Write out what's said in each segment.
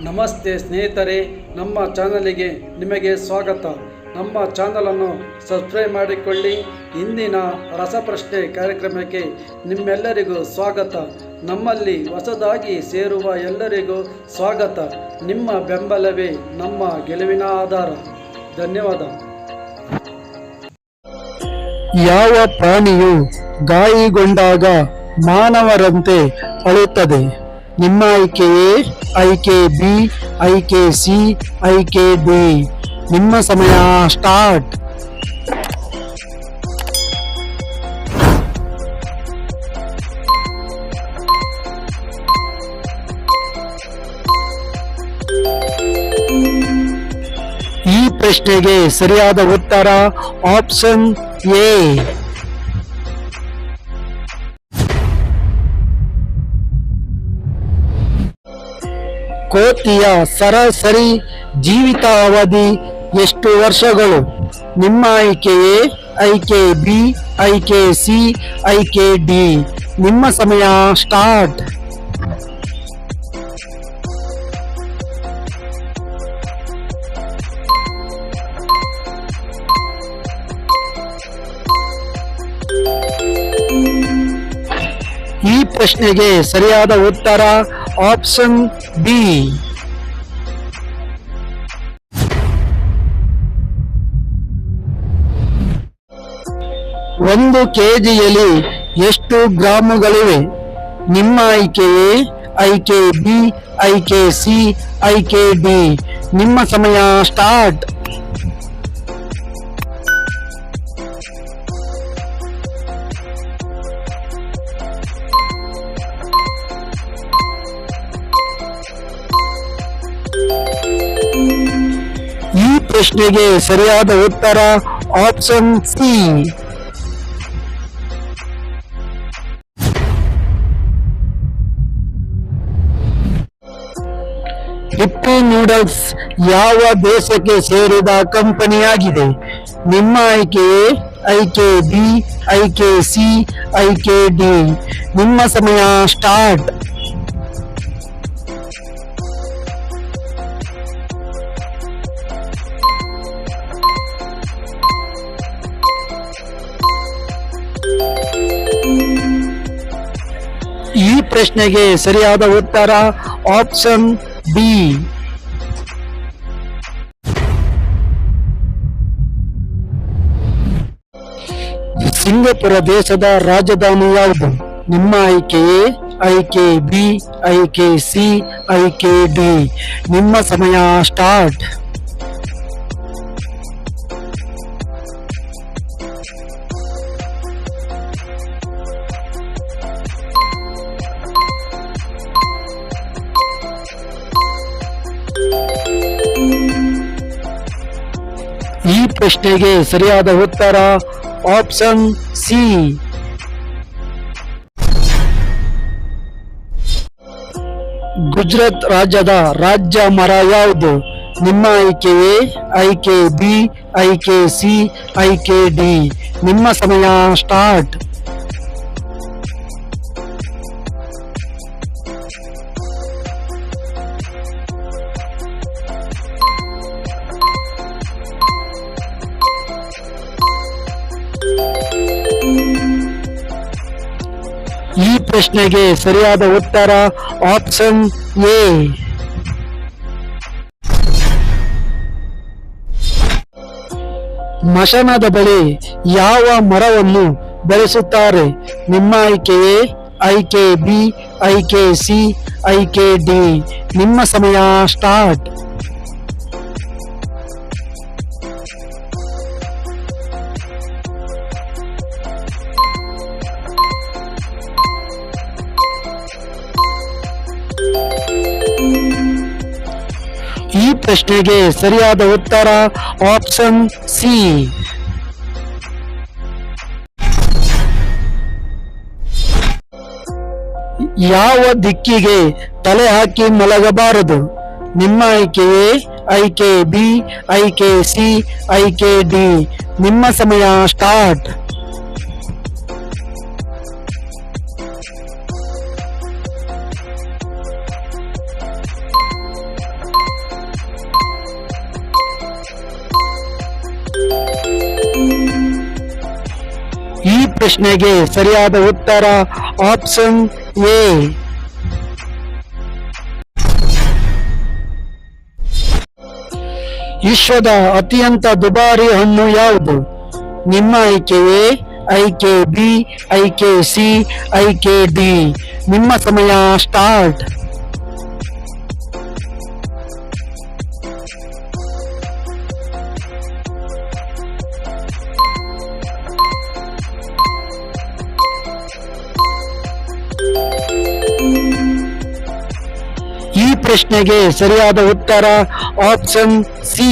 ನಮಸ್ತೆ ಸ್ನೇಹಿತರೆ, ನಮ್ಮ ಚಾನಲಿಗೆ ನಿಮಗೆ ಸ್ವಾಗತ. ನಮ್ಮ ಚಾನಲನ್ನು ಸಬ್ಸ್ಕ್ರೈಬ್ ಮಾಡಿಕೊಳ್ಳಿ. ಇಂದಿನ ರಸಪ್ರಶ್ನೆ ಕಾರ್ಯಕ್ರಮಕ್ಕೆ ನಿಮ್ಮೆಲ್ಲರಿಗೂ ಸ್ವಾಗತ. ನಮ್ಮಲ್ಲಿ ಹೊಸದಾಗಿ ಸೇರುವ ಎಲ್ಲರಿಗೂ ಸ್ವಾಗತ. ನಿಮ್ಮ ಬೆಂಬಲವೇ ನಮ್ಮ ಗೆಲುವಿನ ಆಧಾರ. ಧನ್ಯವಾದ. ಯಾವ ಪ್ರಾಣಿಯು ಗಾಯಗೊಂಡಾಗ ಮಾನವರಂತೆ ಅಳುತ್ತದೆ? ನಿಮ್ಮ ಆಯ್ಕೆ ಎ, ಆಯ್ಕೆ ಬಿ, ಆಯ್ಕೆ ಸಿ, ಆಯ್ಕೆ ಡಿ. ನಿಮ್ಮ ಸಮಯ ಸ್ಟಾರ್ಟ್. ಈ ಪ್ರಶ್ನೆಗೆ ಸರಿಯಾದ ಉತ್ತರ ಆಪ್ಷನ್ ಎ. ಕೋತಿಯ ಸರಾಸರಿ ಜೀವಿತಾವಧಿ ಎಷ್ಟು ವರ್ಷಗಳು? ನಿಮ್ಮ ಆಯ್ಕೆ ಎ, ಆಯ್ಕೆ ಬಿ, ಆಯ್ಕೆ ಸಿ, ಆಯ್ಕೆ ಡಿ. ನಿಮ್ಮ ಸಮಯ ಸ್ಟಾರ್ಟ್. ಈ ಪ್ರಶ್ನೆಗೆ ಸರಿಯಾದ ಉತ್ತರ ಆಪ್ಷನ್ ಬಿ. ಒಂದು ಕೆಜಿಯಲ್ಲಿ ಎಷ್ಟು ಗ್ರಾಮುಗಳಿವೆ? ನಿಮ್ಮ ಆಯ್ಕೆ ಎ, ಆಯ್ಕೆ ಬಿ, ಆಯ್ಕೆ ಸಿ, ಆಯ್ಕೆ ಡಿ. ನಿಮ್ಮ ಸಮಯ ಸ್ಟಾರ್ಟ್. ಈ ಪ್ರಶ್ನೆಗೆ ಸರಿಯಾದ ಉತ್ತರ ಆಪ್ಷನ್ ಸಿ. ಹಿಪ್ಪಿ ನೂಡಲ್ಸ್ ಯಾವ ದೇಶಕ್ಕೆ ಸೇರಿದ ಕಂಪನಿಯಾಗಿದೆ? ನಿಮ್ಮ ಆಯ್ಕೆ ಎ, ಆಯ್ಕೆ ಬಿ, ಆಯ್ಕೆ ಸಿ, ಆಯ್ಕೆ ಡಿ. ನಿಮ್ಮ ಸಮಯ ಸ್ಟಾರ್ಟ್. ಈ ಪ್ರಶ್ನೆಗೆ ಸರಿಯಾದ ಉತ್ತರ ಆಪ್ಷನ್ ಬಿ. ಸಿಂಗಪುರ ದೇಶದ ರಾಜಧಾನಿ ಯಾವುದು? ನಿಮ್ಮ ಆಯ್ಕೆ ಎ, ಆಯ್ಕೆ ಬಿ, ಆಯ್ಕೆ ಸಿ, ಆಯ್ಕೆ ಡಿ. ನಿಮ್ಮ ಸಮಯ ಸ್ಟಾರ್ಟ್. ಈ ಪ್ರಶ್ನೆಗೆ ಸರಿಯಾದ ಉತ್ತರ ಆಪ್ಷನ್ ಸಿ. ಗುಜರಾತ್ ರಾಜ್ಯದ ರಾಜ್ಯ ಮರ ಯಾವುದು? ನಿಮ್ಮ ಆಯ್ಕೆ ಎ, ಆಯ್ಕೆ ಬಿ, ಆಯ್ಕೆ ಸಿ, ಆಯ್ಕೆ ಡಿ. ನಿಮ್ಮ ಸಮಯ ಸ್ಟಾರ್ಟ್. ಈ ಪ್ರಶ್ನೆಗೆ ಸರಿಯಾದ ಉತ್ತರ ಆಪ್ಷನ್ ಎ. ಮಶಾನದ ಬಳಿ ಯಾವ ಮರವನ್ನು ಬೆಳೆಸುತ್ತಾರೆ? ನಿಮ್ಮ ಆಯ್ಕೆ ಎ, ಆಯ್ಕೆ ಬಿ, ಆಯ್ಕೆ ಸಿ, ಆಯ್ಕೆ ಡಿ. ನಿಮ್ಮ ಸಮಯ ಸ್ಟಾರ್ಟ್. ಈ ಪ್ರಶ್ನೆಗೆ ಸರಿಯಾದ ಉತ್ತರ ಆಪ್ಷನ್ ಸಿ. ಯಾವ ದಿಕ್ಕಿಗೆ ತಲೆ ಹಾಕಿ ಮಲಗಬಾರದು? ನಿಮ್ಮ ಆಯ್ಕೆ ಎ, ಆಯ್ಕೆ ಬಿ, ಆಯ್ಕೆ ಸಿ, ಆಯ್ಕೆ ಡಿ. ನಿಮ್ಮ ಸಮಯ ಸ್ಟಾರ್ಟ್. ಪ್ರಶ್ನೆಗೆ ಸರಿಯಾದ ಉತ್ತರ ಆಪ್ಷನ್ ಎ. ವಿಶ್ವದ ಅತ್ಯಂತ ದುಬಾರಿ ಹಣ್ಣು ಯಾವುದು? ನಿಮ್ಮ ಆಯ್ಕೆ ಎ, ಆಯ್ಕೆ ಬಿ, ಆಯ್ಕೆ ಸಿ, ಆಯ್ಕೆ ಡಿ. ನಿಮ್ಮ ಸಮಯ ಸ್ಟಾರ್ಟ್. ಈ ಪ್ರಶ್ನೆಗೆ ಸರಿಯಾದ ಉತ್ತರ ಆಪ್ಷನ್ ಸಿ.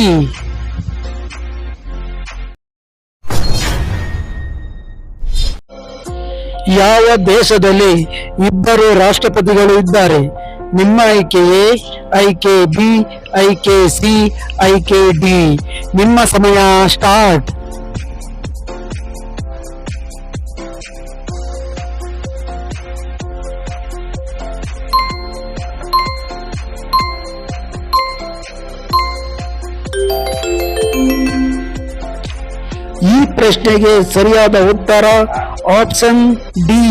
ಯಾವ ದೇಶದಲ್ಲಿ ಇಬ್ಬರು ರಾಷ್ಟ್ರಪತಿಗಳು ಇದ್ದಾರೆ? ನಿಮ್ಮ ಆಯ್ಕೆ ಎ, ಆಯ್ಕೆ ಬಿ, ಆಯ್ಕೆ ಸಿ, ಆಯ್ಕೆ ಡಿ. ನಿಮ್ಮ ಸಮಯ ಸ್ಟಾರ್ಟ್. ಈ ಪ್ರಶ್ನೆಗೆ ಸರಿಯಾದ ಉತ್ತರ ಆಪ್ಷನ್ ಡಿ.